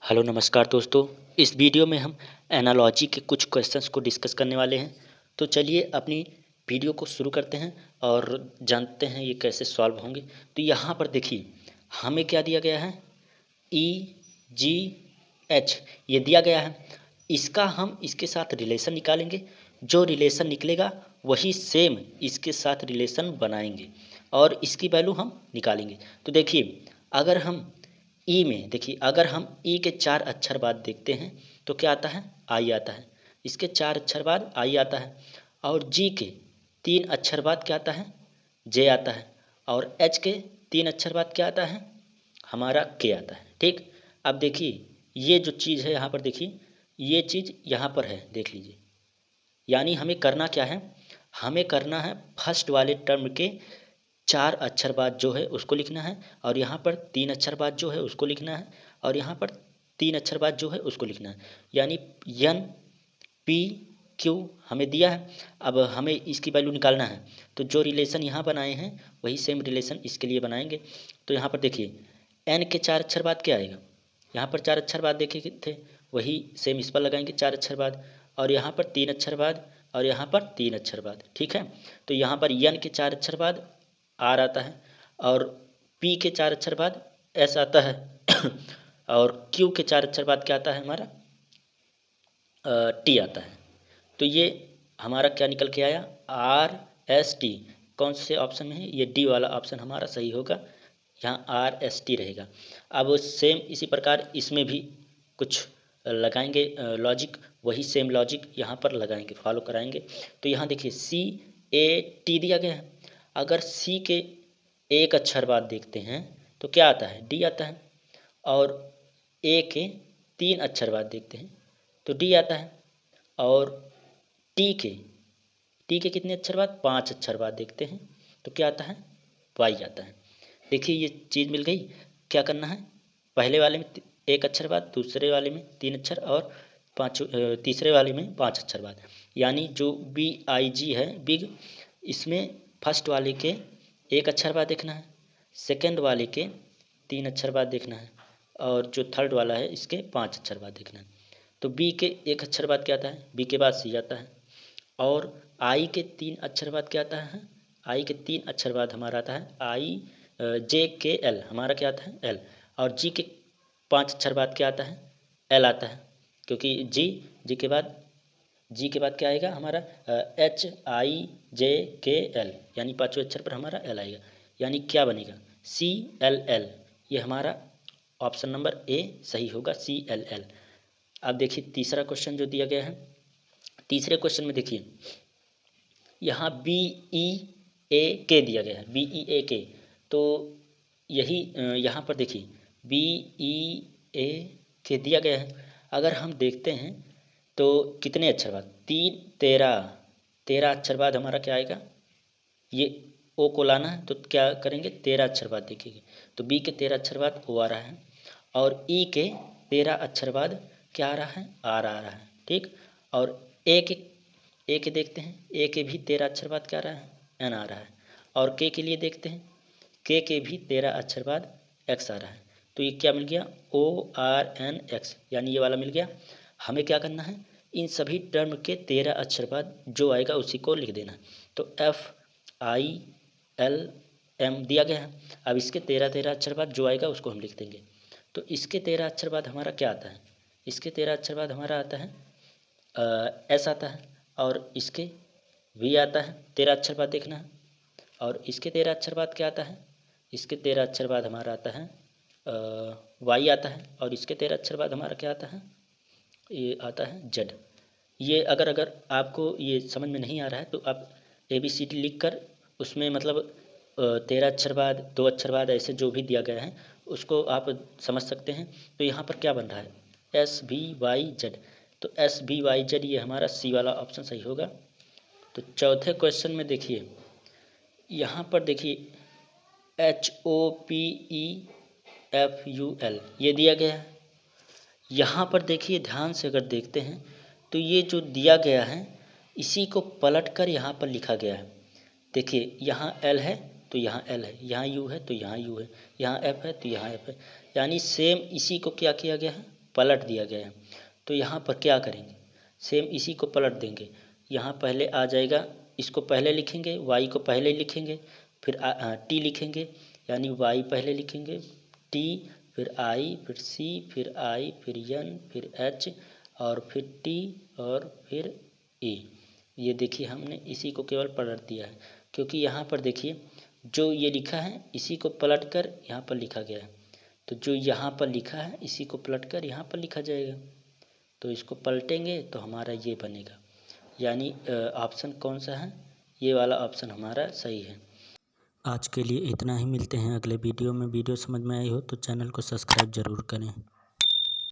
Hello नमस्कार दोस्तों। इस वीडियो में हम एनालॉजी के कुछ क्वेश्चंस को डिस्कस करने वाले हैं। तो चलिए अपनी वीडियो को शुरू करते हैं और जानते हैं ये कैसे सॉल्व होंगे। तो यहाँ पर देखिए हमें क्या दिया गया है, ई जी एच ये दिया गया है। इसका हम इसके साथ रिलेशन निकालेंगे। जो रिलेशन निकलेगा वही सेम इसके साथ रिलेशन बनाएंगे और इसकी वैल्यू हम निकालेंगे। तो देखिए अगर हम ई में देखिए, अगर हम ई के 4 अक्षर बाद देखते हैं तो क्या आता है, आई आता है। इसके 4 अक्षर बाद आई आता है। और जी के 3 अक्षर बाद क्या आता है, जे आता है। और एच के 3 अक्षर बाद क्या आता है, हमारा के आता है। ठीक, अब देखिए ये जो चीज़ है यहाँ पर देखिए, ये चीज़ यहाँ पर है, देख लीजिए। यानी हमें करना क्या है, हमें करना है फर्स्ट वाले टर्म के 4 अक्षर बाद जो है उसको लिखना है, और यहाँ पर 3 अक्षर बाद जो है उसको लिखना है, और यहाँ पर 3 अक्षर बाद जो है उसको लिखना है। यानी एन पी क्यू हमें दिया है। अब हमें इसकी वैल्यू निकालना है। तो जो रिलेशन यहाँ बनाए हैं वही सेम रिलेशन इसके लिए बनाएंगे। तो यहाँ पर देखिए एन के 4 अक्षर बाद क्या आएगा, यहाँ पर 4 अक्षर बाद देखे थे वही सेम इस पर लगाएंगे 4 अक्षर बाद, और यहाँ पर 3 अक्षर बाद, और यहाँ पर 3 अक्षर बाद। ठीक है, तो यहाँ पर एन के 4 अक्षर बाद आर आता है, और पी के 4 अक्षर बाद एस आता है और क्यू के 4 अक्षर बाद क्या आता है, हमारा टी आता है। तो ये हमारा क्या निकल के आया, आर एस टी। कौन से ऑप्शन में है, ये डी वाला ऑप्शन हमारा सही होगा। यहाँ आर एस टी रहेगा। अब सेम इसी प्रकार इसमें भी कुछ लगाएंगे लॉजिक, वही सेम लॉजिक यहाँ पर लगाएंगे, फॉलो कराएंगे। तो यहाँ देखिए सी ए टी दिया गया है। अगर सी के 1 अक्षर बाद देखते हैं तो क्या आता है, डी आता है। और ए के 3 अक्षर बाद देखते हैं तो डी आता है। और टी के कितने अक्षर बाद, 5 अक्षर बाद देखते हैं तो क्या आता है, वाई आता है। देखिए ये चीज़ मिल गई। क्या करना है, पहले वाले में 1 अक्षर बाद, दूसरे वाले में 3 अक्षर, और तीसरे वाले में 5 अक्षर बाद। यानी जो बी आई जी है बिग, इसमें फर्स्ट वाले के 1 अक्षर बाद देखना है, सेकंड वाले के 3 अक्षर बाद देखना है, और जो थर्ड वाला है इसके 5 अक्षर बाद देखना है। तो बी के 1 अक्षर बाद क्या आता है, बी के बाद सी आता है। और आई के 3 अक्षर बाद क्या आता है, आई के 3 अक्षर बाद हमारा आता है आई जे के एल, हमारा क्या आता है, एल। और जी के 5 अक्षर बाद क्या आता है, एल आता है। क्योंकि जी के बाद क्या आएगा हमारा, एच आई जे के एल, यानी 5वें अक्षर पर हमारा एल आएगा। यानी क्या बनेगा, सी एल एल। ये हमारा ऑप्शन नंबर ए सही होगा, सी एल एल। अब देखिए तीसरा क्वेश्चन जो दिया गया है, तीसरे क्वेश्चन में देखिए यहाँ बी ई ए के दिया गया है, बी ई ए के। तो यही यहाँ पर देखिए बी ई ए के दिया गया है। अगर हम देखते हैं तो कितने अक्षर बाद, 13 अक्षर बाद हमारा क्या आएगा, ये ओ को लाना है तो क्या करेंगे, 13 अक्षर बाद देखेंगे। तो बी के 13 अक्षर बाद ओ आ रहा है, और ई के 13 अक्षर बाद क्या आ रहा है, आर आ रहा है। ठीक, और ए के देखते हैं, ए के भी 13 अक्षर बाद क्या आ रहा है, एन आ रहा है। और के लिए देखते हैं, के भी 13 अक्षर बाद एक्स आ रहा है। तो ये क्या मिल गया, ओ आर एन एक्स, यानी ये वाला मिल गया। हमें क्या करना है, इन सभी टर्म के 13 अक्षर बाद जो आएगा उसी को लिख देना है। तो एफ आई एल एम दिया गया है। अब इसके 13 अक्षर बाद जो आएगा उसको हम लिख देंगे। तो इसके 13 अक्षर बाद हमारा क्या आता है, इसके 13 अक्षर बाद हमारा आता है एस आता है, और इसके वी आता है, 13 अक्षर बाद देखना है। और इसके 13 अक्षर बाद क्या आता है, इसके 13 अक्षर बाद हमारा आता है वाई आता है, और इसके 13 अक्षर बाद हमारा क्या आता है, ये आता है जेड। ये अगर आपको ये समझ में नहीं आ रहा है तो आप ए बी सी डी लिख कर उसमें मतलब 13 अक्षर बाद, 2 अक्षर बाद, ऐसे जो भी दिया गया है उसको आप समझ सकते हैं। तो यहाँ पर क्या बन रहा है, एस बी वाई जेड। तो एस बी वाई जेड ये हमारा सी वाला ऑप्शन सही होगा। तो चौथे क्वेश्चन में देखिए, यहाँ पर देखिए H O P E F U L ये दिया गया है। यहाँ पर देखिए ध्यान से अगर देखते हैं तो ये जो दिया गया है इसी को पलट कर यहाँ पर लिखा गया है। देखिए यहाँ एल है तो यहाँ एल है, यहाँ यू है तो यहाँ यू है, यहाँ एफ है तो यहाँ एफ है। यानी सेम इसी को क्या किया गया है, पलट दिया गया है। तो यहाँ पर क्या करेंगे, सेम इसी को पलट देंगे। यहाँ पहले आ जाएगा, इसको पहले लिखेंगे, y को पहले लिखेंगे, फिर t लिखेंगे, यानी y पहले लिखेंगे, t फिर i फिर c फिर i फिर n फिर h और फिर t और फिर a। ये देखिए हमने इसी को केवल पलट दिया है, क्योंकि यहाँ पर देखिए जो ये लिखा है इसी को पलट कर यहाँ पर लिखा गया है। तो जो यहाँ पर लिखा है इसी को पलट कर यहाँ पर लिखा जाएगा। तो इसको पलटेंगे तो हमारा ये बनेगा, यानी ऑप्शन कौन सा है, ये वाला ऑप्शन हमारा सही है। आज के लिए इतना ही, मिलते हैं अगले वीडियो में। वीडियो समझ में आई हो तो चैनल को सब्सक्राइब ज़रूर करें।